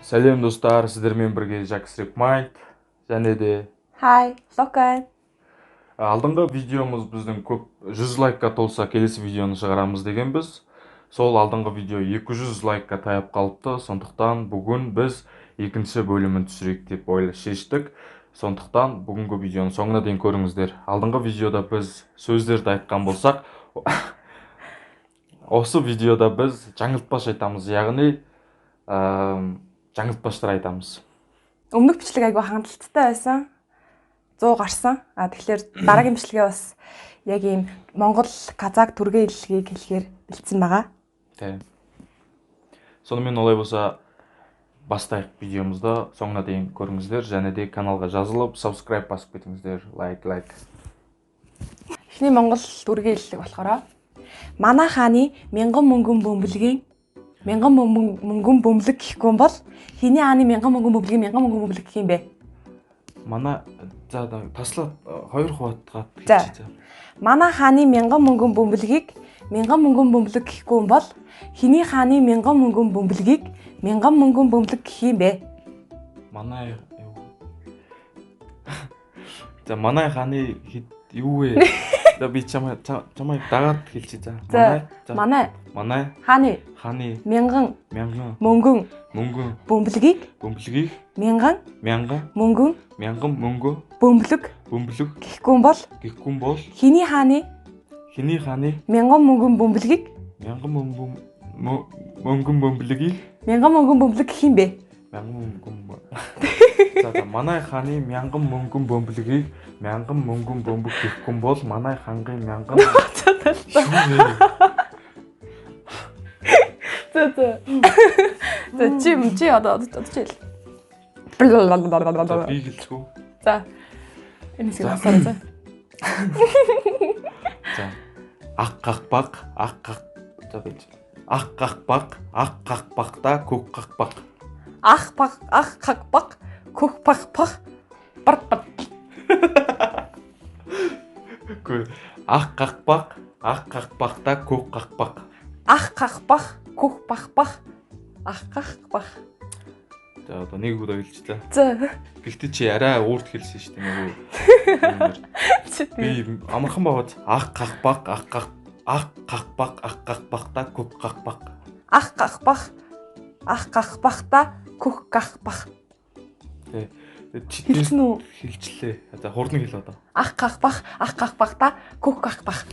Сәлем достар, сіздермен бірге Жакс Репмайнд және де Hi, Lokan. алдыңғы видеомыз біздің көп 100 лайкқа толса келесі видеоны шығарамыз дегенбіз. Сол алдыңғы видео 200 лайкқа таяп қалыпты, сондықтан бүгін біз екінші бөлімін түсірейік деп шештік. Сондықтан бүгінгі видеоны соңына дейін көріңіздер. Алдыңғы видеода біз сөздерді айтқан болсақ, осы видеода біз жаңылтпаш айтамыз, яғни жаңылтпаштар айтамыз. Өмнөх бичлэг айгүй хангалттай байсан. 100 гарсан. Тэгэхээр дараагийн бичлэгээ бас яг ийм Монгол, Казак, Түргэн хэллэгийг хэлэхээр бэлдсэн байгаа. Тийм. Сонымен олай болса бастайық видеомызды, соңына дейін көріңіздер және де каналға жазылып, subscribe басып кетіңіздер, лайк. Эхний Монгол Түргэн хэллэг болохоор манай хааны мянган мөнгөн бөмбөлөг гэхгүй бол хиний хааны мянган мөнгөн бөмбөлөг гэх юм бэ? Манай таслаад 2 хуваатгаад хэлчихье. Манай хааны мянган мөнгөн бөмбөлгийг мянган мөнгөн бөмбөлөг гэхгүй бол хиний хааны мянган мөнгөн бөмбөлгийг мянган мөнгөн бөмбөлөг гэх юм бэ? Манай хааны юу вэ? Би чамайг дагаад хэлчихье за. Манай хааны мянган мөнгөн бөмбөлгийг мянган мөнгөн бөмбөлөг гэхгүй бол хиний хааны мянган мөнгөн бөмбөлгийг мянган мөнгөн бөмбөлөг гэх юм бэ? Манай хааны мянган мөнгөн бөмбөлгийг мянган мөнгөн бөмбөлөг гэхгүй бол манай хааны мянган За чи одоо хэл. Би хэлчихв. За. Энэс гасаа за. За. Ақ қақпақта көк қақпақ. Ах қақпақ көк пақпақ бар. Ақ қақпақта көк қақпақ. Ах қақпақ көк пақпақ. Ах қақпақ. За одоо нэг удаа хэлчихлээ. За. Гэхдээ чи арай уурд хэлсэн шүү дээ нэг. Би амархан баваад ах қақпақта көк қақпақ. Ах қақпақта көк қақпақ. Чи хэлчихлээ. За хурдан хэл одоо. Ах қақпақта көк қақпақ.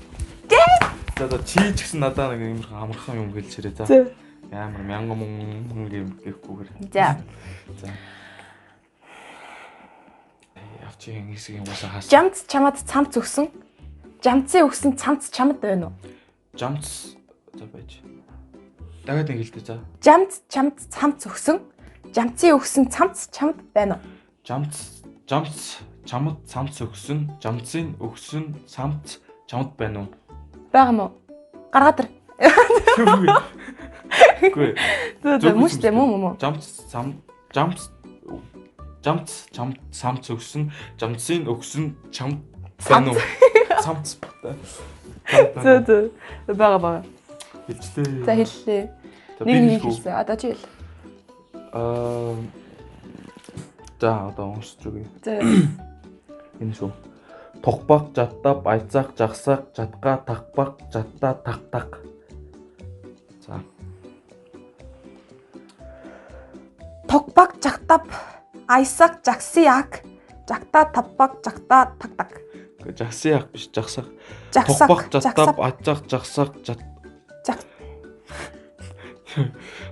За чи ч гэсэн надаа нэг амархан юм хэлчихэрээ за. Ямар мянган мөнгөн гэхгүйгээр. За. Явчих хэсгийн уусаа хаас. Жамц чамд цамц өгсөн. Жамцын өгсөн цамц чамд байна уу? Жамц за байж. Дахиад нэг хэлдэ за. Жамц чамд цамц өгсөн. Жамцын өгсөн цамц чамд байна уу? Жамц чамд цамц өгсөн. Жамцын өгсөн цамц чамд байна уу? Бага мó. Гаргаад ир. Үгүй. За мөштэй мөө. Жамц цамц өгсөн. Жамцын өгсөн чамд байна уу? Цамц. За. Бага. Хэлчихлээ. За хэллээ. Нэг хэлсэн. Одоо чи хэл. За одоо уншиж үгүй. За. Энэ шүү. Тоқпақ жаттап айтсақ жақсақ жатқа тақпақ жатта тақтақ. За. Тоқпақ жақтап айсақ жақсы яг жақта таппақ жақта тактак. Жақсы яг биш жақсақ. Жақсақ жаттап айтсақ жақсақ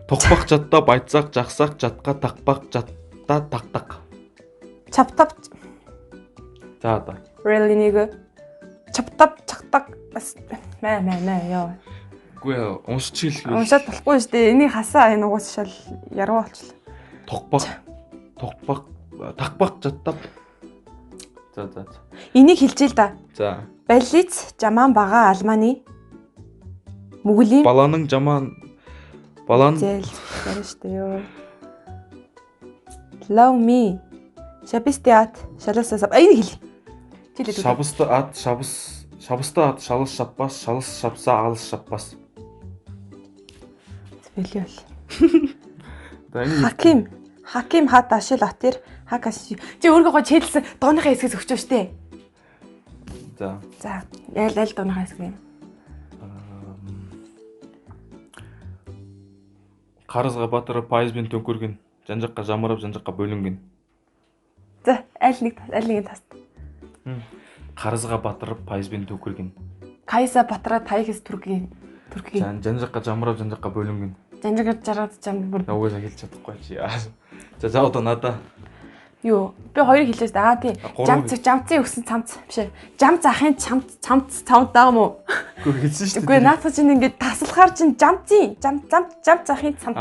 Тоқпақ жаттап айтсақ жақсақ жатқа тақпақ жатта тақтақ. Чаптап. За одоо. Really нэг чаптап чактак бас маа ёо. Үгүй уншиж хэлэх. Уншаад болохгүй шүү дээ. Энийг хасаа энэ угсаал яруу болчихлоо. Тақпақ жаттап. За. Энийг хэлжээ л да. За. Балиц жаман бага алманы мүглийн балан зээл ярина шүү дээ ёо. Love me. Шабистиат шаласаа. Энийг хэл. Шабыста ат шалыс шаппас, шалыс шапса алыс шаппас. Хэлээ бол. Хаким Хаким хат ашил атэр хакаш. Чи өөрөө гоо чийлсэн дооныхаа хэсгээс өгч шүү дээ. За. За, аль дооныхаа хэсэг юм. Қарызға батырып пайызбен төңкерген, жан-жаққа жамырап, жан-жаққа бөлінген. За, аль нэг таст. Қарызға батырып пайызбен төңкерген. Кайса батраа тайгс түргийн. Жан-жаққа жамырап, жан-жаққа бөлінген. Жанжагаар жараад жам бүр. Угаасаа хэлж чадахгүй чи. За одоо надаа. Юу, би хоёрыг хэлээс дээ. Жамцын өгсөн цамц биш ээ. Жам захын цамц даа мó. Үгүй хэлсэн шүү дээ. Үгүй наацаа чинь ингээд таслахаар чинь жам захын цамц.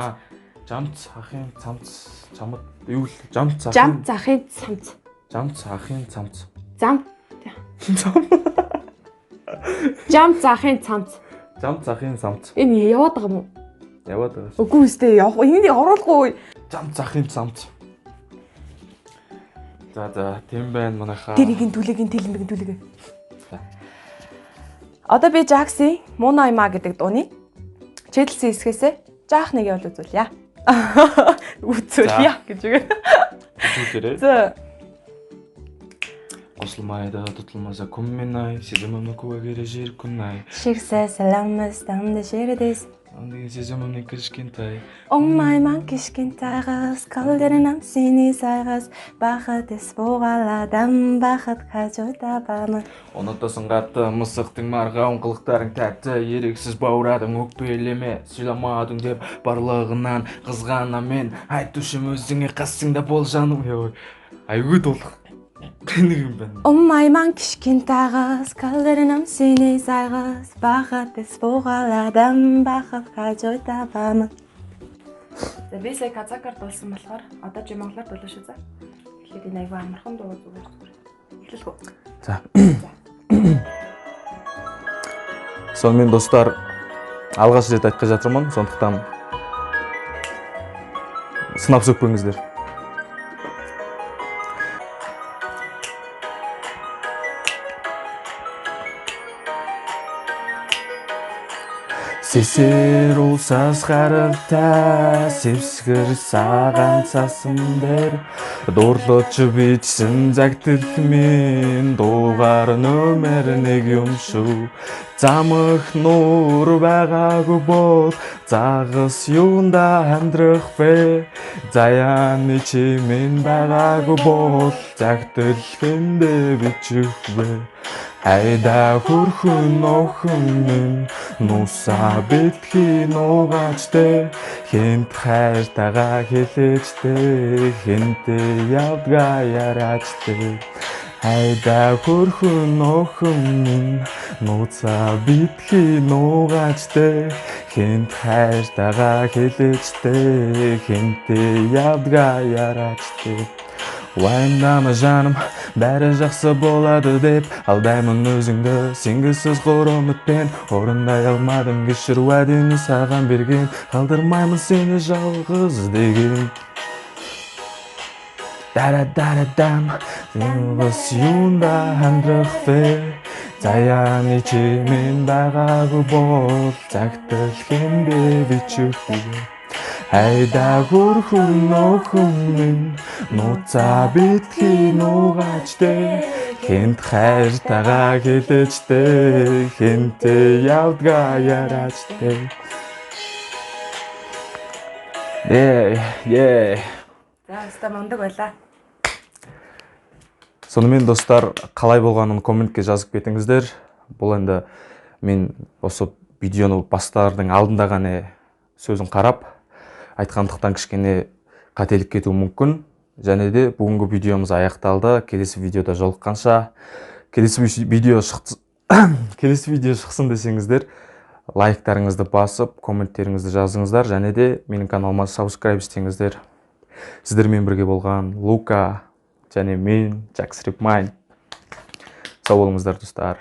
Жам захын цамц чамд юу л жам захын цамц. Жам захын цамц. Жам захын цамц. Жам захын цамц. Энэ яваад байгаа мó? Яваад байгаа. Үгүй үстэй явах. Энийг оруулахгүй. Жам захын цамц. За тийм байна манайхаа. Тэрийн төлөгийн. Одоо би Jaxi Mona Ima гэдэг дууны чийлсэн хэсгээсээ жаах нэг явал үзүүлье. Үзүүлье гэж үгээр. Үзүүлээрэй. За. Ослмайда тотлмаса комминай сизэмэн куагэрэ жиркунай. Шигсэ саламас тамдэ ширэдэс. Анди сизэмэн кишкинтай. Майман кишкинтайгас калдэрнам синий сайгас бахатс буугаладам бахат хажуудабам. Онотосон гатта мысыктың марга оңқылықтарың тәтті ерексіз бауырадың өкпелеме сүйламадың деп барлығынан қызғана мен айтушым өзіңе қасыңда бол жаным. Айгү толық нэг юм байна. Майман кишкинтайгас калдэрнам синий сайгас бахатс буугаладам бахат хажуудабам. За бисээ казакаар дуулсан болохоор одоо чи монголоор дуулах шүү за. Тэгэхээр энэ аягүй амархан дуу зүгээр. Эхлэх үү. За. Сонымен достар алғаш рет айтқызып жатырмын. Сондықтан сынап сөкпеңіздер. Сесер улсас харалта севсгэр саган цасан дээр дуурлууч бичсэн загтал минь дуугаар номер 1 юм шүү. Замх нуур байгаагүй бол загас юунда амьдрах вэ? Заяаны чимэн байгаагүй бол загтал хэндэ бичих вэ? Айда хүрхэн охин минь нусаа битгий нуугаачтэй хинт хайртайгаа хэлээчтэй хинтээ явдгаа яриачтэй. Айда хүрхэн охин минь нусаа битгий нуугаачтэй хинт хайртайгаа хэлээчтэй хинтээ явдгаа яриачтэй. Вайнама жаным бәрі жақсы болады деп алдаймын өзіңді сенгісіз ғор үмітпен орындай алмадым кешір уәдені саған берген қалдырмаймын сені жалғыз деген. Дара-дара-дам жалғыз юнда амьдрах вэ? Заяаны чимэн байгаагүй бол загтал хэндэ бичих вэ? Айда хүрхэн охин минь нууцаа битгий нуугаачтэй хинт хайртайгаа хэлээчтэй хинтээ явдгаа яриачтэй. За өстө мундаг байлаа. Сонымен достар қалай болғанын комментке жазып кетіңіздер. Бұл енді мен осы видеоны бастардың алдында ғана сөзін қарап айтқандықтан кішкене қателік кетуі мүмкін. Және де бүгінгі видеомыз аяқталды. Келесі видеода жолыққанша, келесі видео шықсын десеңіздер, лайктарыңызды басып, комменттеріңізді жазыңыздар. Және де менің каналыма сабскрайб істеңіздер. Сіздермен бірге болған Лука және мен Jaxi Rap Mine. Сау болыңыздар достар.